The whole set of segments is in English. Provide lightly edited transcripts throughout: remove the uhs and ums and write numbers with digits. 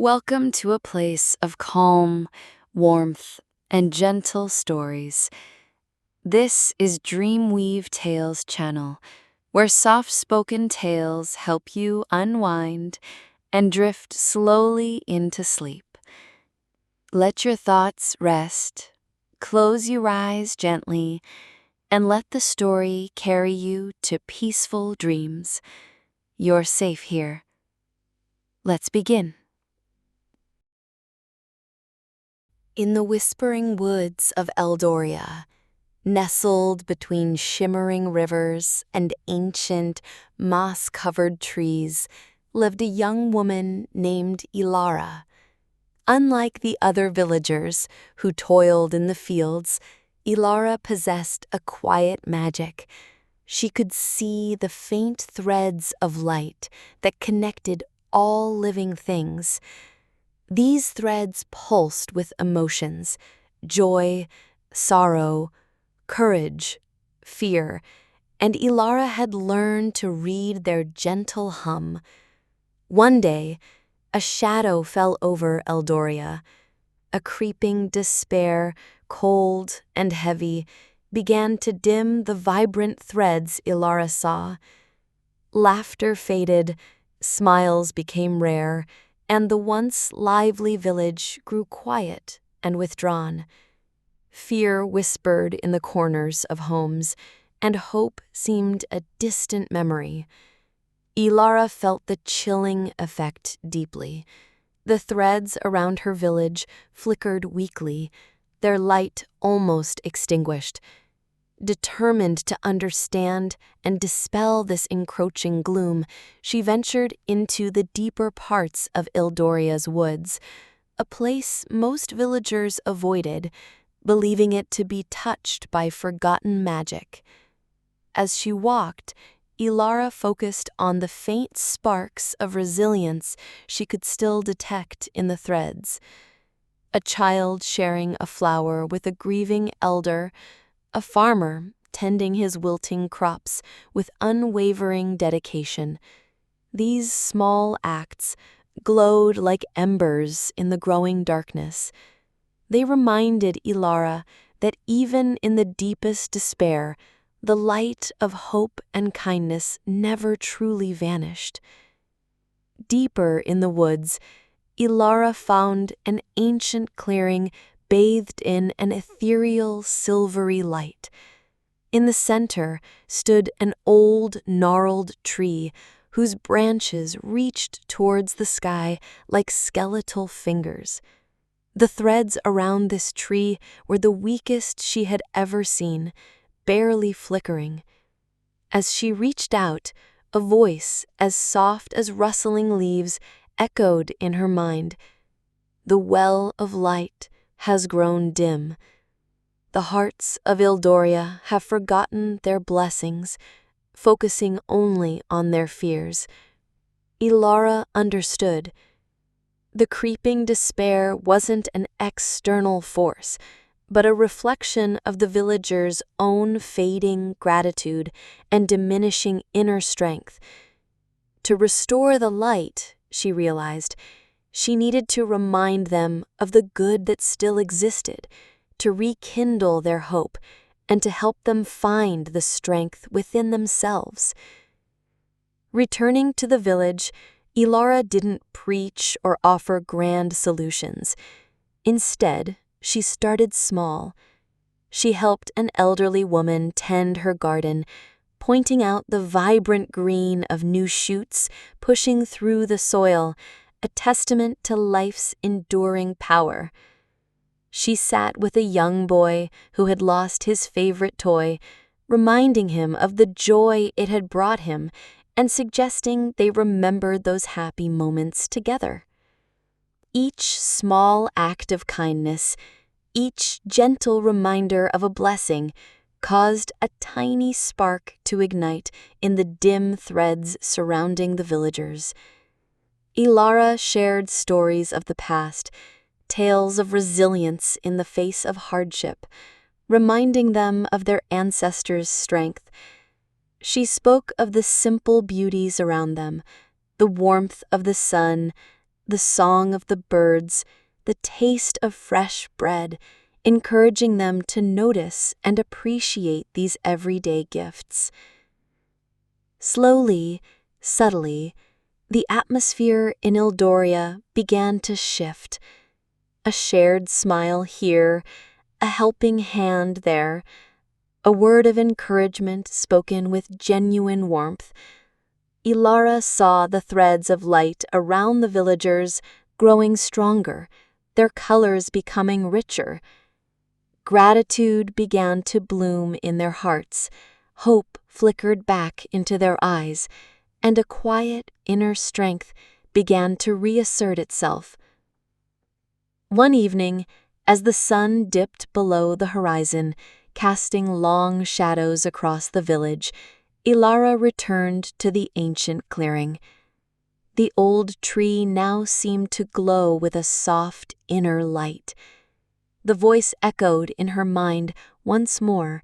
Welcome to a place of calm, warmth, and gentle stories. This is Dreamweave Tales channel, where soft-spoken tales help you unwind and drift slowly into sleep. Let your thoughts rest, close your eyes gently, and let the story carry you to peaceful dreams. You're safe here. Let's begin. In the whispering woods of Eldoria, nestled between shimmering rivers and ancient, moss-covered trees, lived a young woman named Ilara. Unlike the other villagers who toiled in the fields, Ilara possessed a quiet magic. She could see the faint threads of light that connected all living things. These threads pulsed with emotions: joy, sorrow, courage, fear, and Ilara had learned to read their gentle hum. One day, a shadow fell over Eldoria. A creeping despair, cold and heavy, began to dim the vibrant threads Ilara saw. Laughter faded, smiles became rare, and the once lively village grew quiet and withdrawn. Fear whispered in the corners of homes, and hope seemed a distant memory. Ilara felt the chilling effect deeply. The threads around her village flickered weakly, their light almost extinguished. Determined to understand and dispel this encroaching gloom, she ventured into the deeper parts of Eldoria's woods, a place most villagers avoided, believing it to be touched by forgotten magic. As she walked, Ilara focused on the faint sparks of resilience she could still detect in the threads. A child sharing a flower with a grieving elder, a farmer tending his wilting crops with unwavering dedication. These small acts glowed like embers in the growing darkness. They reminded Ilara that even in the deepest despair, the light of hope and kindness never truly vanished. Deeper in the woods, Ilara found an ancient clearing bathed in an ethereal, silvery light. In the center stood an old, gnarled tree whose branches reached towards the sky like skeletal fingers. The threads around this tree were the weakest she had ever seen, barely flickering. As she reached out, a voice as soft as rustling leaves echoed in her mind. "The well of light has grown dim. The hearts of Eldoria have forgotten their blessings, focusing only on their fears." Ilara understood. The creeping despair wasn't an external force, but a reflection of the villagers' own fading gratitude and diminishing inner strength. To restore the light, she realized, she needed to remind them of the good that still existed, to rekindle their hope, and to help them find the strength within themselves. Returning to the village, Ilara didn't preach or offer grand solutions. Instead, she started small. She helped an elderly woman tend her garden, pointing out the vibrant green of new shoots pushing through the soil, a testament to life's enduring power. She sat with a young boy who had lost his favorite toy, reminding him of the joy it had brought him and suggesting they remembered those happy moments together. Each small act of kindness, each gentle reminder of a blessing, caused a tiny spark to ignite in the dim threads surrounding the villagers. Ilara shared stories of the past, tales of resilience in the face of hardship, reminding them of their ancestors' strength. She spoke of the simple beauties around them, the warmth of the sun, the song of the birds, the taste of fresh bread, encouraging them to notice and appreciate these everyday gifts. Slowly, subtly, the atmosphere in Eldoria began to shift. A shared smile here, a helping hand there, a word of encouragement spoken with genuine warmth. Ilara saw the threads of light around the villagers growing stronger, their colors becoming richer. Gratitude began to bloom in their hearts, hope flickered back into their eyes, and a quiet inner strength began to reassert itself. One evening, as the sun dipped below the horizon, casting long shadows across the village, Ilara returned to the ancient clearing. The old tree now seemed to glow with a soft inner light. The voice echoed in her mind once more,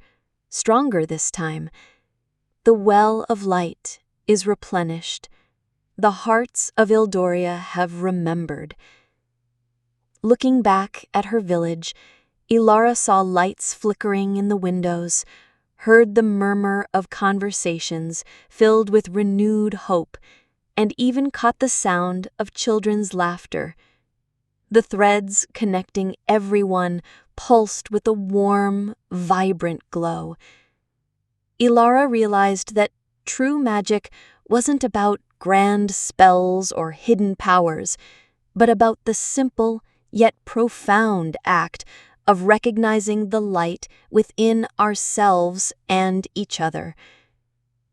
stronger this time. The well of light is replenished. The hearts of Eldoria have remembered. Looking back at her village, Ilara saw lights flickering in the windows, heard the murmur of conversations filled with renewed hope, and even caught the sound of children's laughter. The threads connecting everyone pulsed with a warm, vibrant glow. Ilara realized that true magic wasn't about grand spells or hidden powers, but about the simple yet profound act of recognizing the light within ourselves and each other.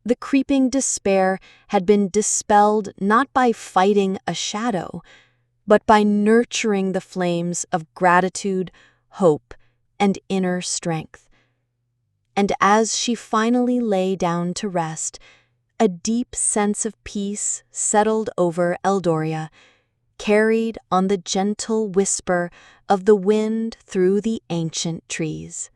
The creeping despair had been dispelled not by fighting a shadow, but by nurturing the flames of gratitude, hope, and inner strength. And as she finally lay down to rest, a deep sense of peace settled over Eldoria, carried on the gentle whisper of the wind through the ancient trees.